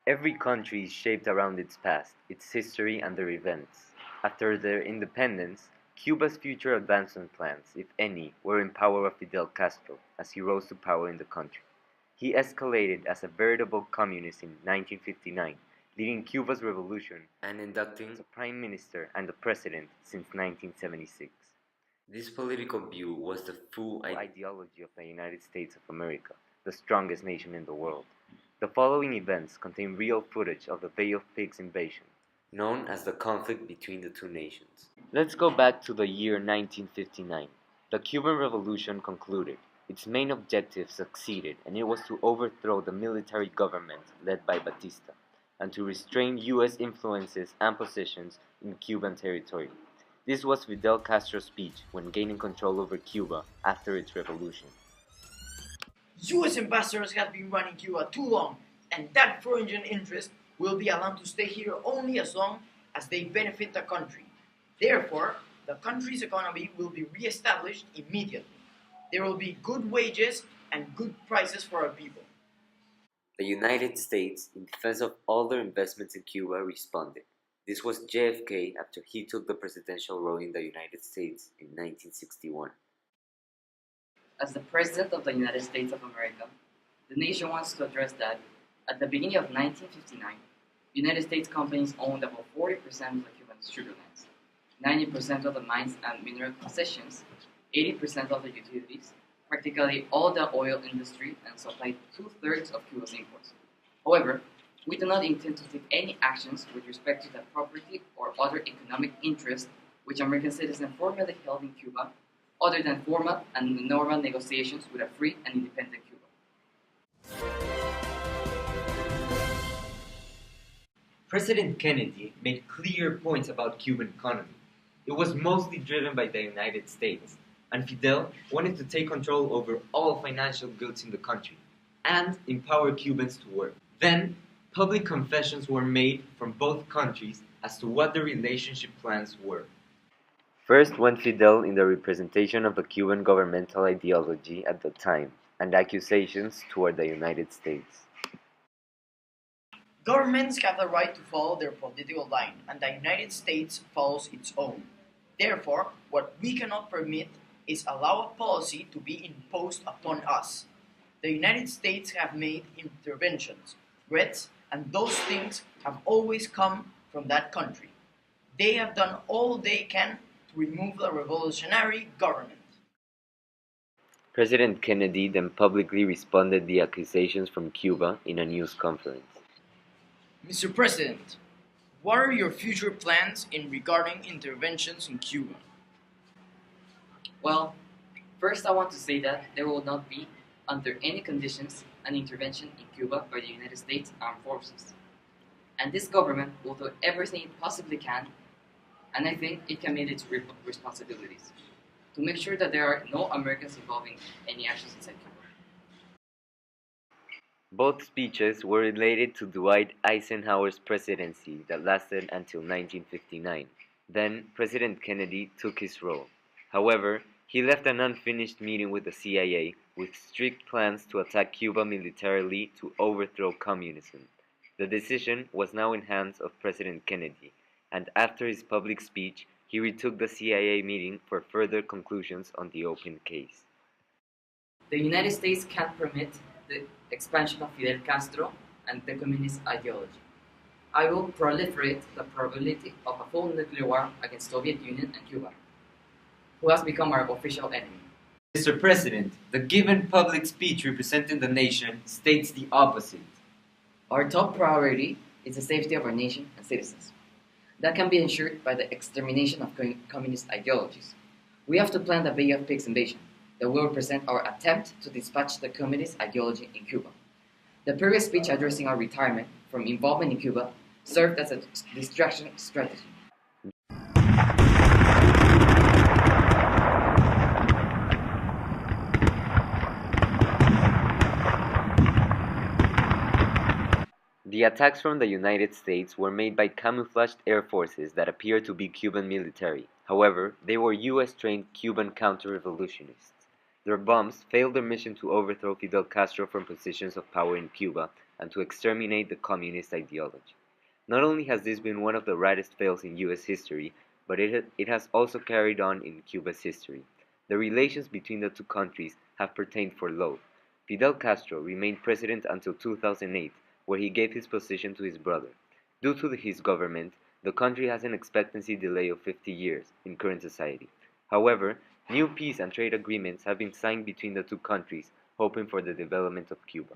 Every country is shaped around its past, its history, and their events. After their independence, Cuba's future advancement plans, if any, were in power of Fidel Castro as he rose to power in the country. He escalated as a veritable communist in 1959, leading Cuba's revolution and inducting as a prime minister and the president since 1976. This political view was the full ideology of the United States of America, the strongest nation in the world. The following events contain real footage of the Bay of Pigs invasion, known as the conflict between the two nations. Let's go back to the year 1959. The Cuban Revolution concluded. Its main objective succeeded, and it was to overthrow the military government led by Batista, and to restrain U.S. influences and positions in Cuban territory. This was Fidel Castro's speech when gaining control over Cuba after its revolution. U.S. ambassadors have been running Cuba too long, and that foreign interest will be allowed to stay here only as long as they benefit the country. Therefore, the country's economy will be re-established immediately. There will be good wages and good prices for our people. The United States, in defense of all their investments in Cuba, responded. This was JFK after he took the presidential role in the United States in 1961. As the President of the United States of America, the nation wants to address that at the beginning of 1959, United States companies owned about 40% of the Cuban sugar lands, 90% of the mines and mineral concessions, 80% of the utilities, practically all the oil industry, and supplied two-thirds of Cuba's imports. However, we do not intend to take any actions with respect to the property or other economic interests which American citizens formerly held in Cuba, other than formal and normal negotiations with a free and independent Cuba. President Kennedy made clear points about Cuban economy. It was mostly driven by the United States, and Fidel wanted to take control over all financial goods in the country and empower Cubans to work. Then, public confessions were made from both countries as to what the relationship plans were. First went Fidel in the representation of the Cuban governmental ideology at the time and accusations toward the United States. Governments have the right to follow their political line, and the United States follows its own. Therefore, what we cannot permit is allow a policy to be imposed upon us. The United States have made interventions, threats, and those things have always come from that country. They have done all they can to remove the revolutionary government. President Kennedy then publicly responded the accusations from Cuba in a news conference. Mr. President, what are your future plans in regarding interventions in Cuba? Well, first I want to say that there will not be, under any conditions, an intervention in Cuba by the United States Armed Forces. And this government will do everything it possibly can, and I think it can meet its responsibilities, to make sure that there are no Americans involved in any actions inside Cuba. Both speeches were related to Dwight Eisenhower's presidency that lasted until 1959. Then, President Kennedy took his role. However, he left an unfinished meeting with the CIA with strict plans to attack Cuba militarily to overthrow communism. The decision was now in hands of President Kennedy, and after his public speech, he retook the CIA meeting for further conclusions on the open case. The United States can't permit the expansion of Fidel Castro and the communist ideology. I will proliferate the probability of a full nuclear war against Soviet Union and Cuba, who has become our official enemy. Mr. President, the given public speech representing the nation states the opposite. Our top priority is the safety of our nation and citizens. That can be ensured by the extermination of communist ideologies. We have to plan the Bay of Pigs invasion that will represent our attempt to dispatch the communist ideology in Cuba. The previous speech addressing our retirement from involvement in Cuba served as a distraction strategy. The attacks from the United States were made by camouflaged air forces that appeared to be Cuban military. However, they were US-trained Cuban counter-revolutionists. Their bombs failed their mission to overthrow Fidel Castro from positions of power in Cuba and to exterminate the communist ideology. Not only has this been one of the raddest fails in US history, but it has also carried on in Cuba's history. The relations between the two countries have pertained for long. Fidel Castro remained president until 2008, where he gave his position to his brother. Due to his government, the country has an expectancy delay of 50 years in current society. However, new peace and trade agreements have been signed between the two countries, hoping for the development of Cuba.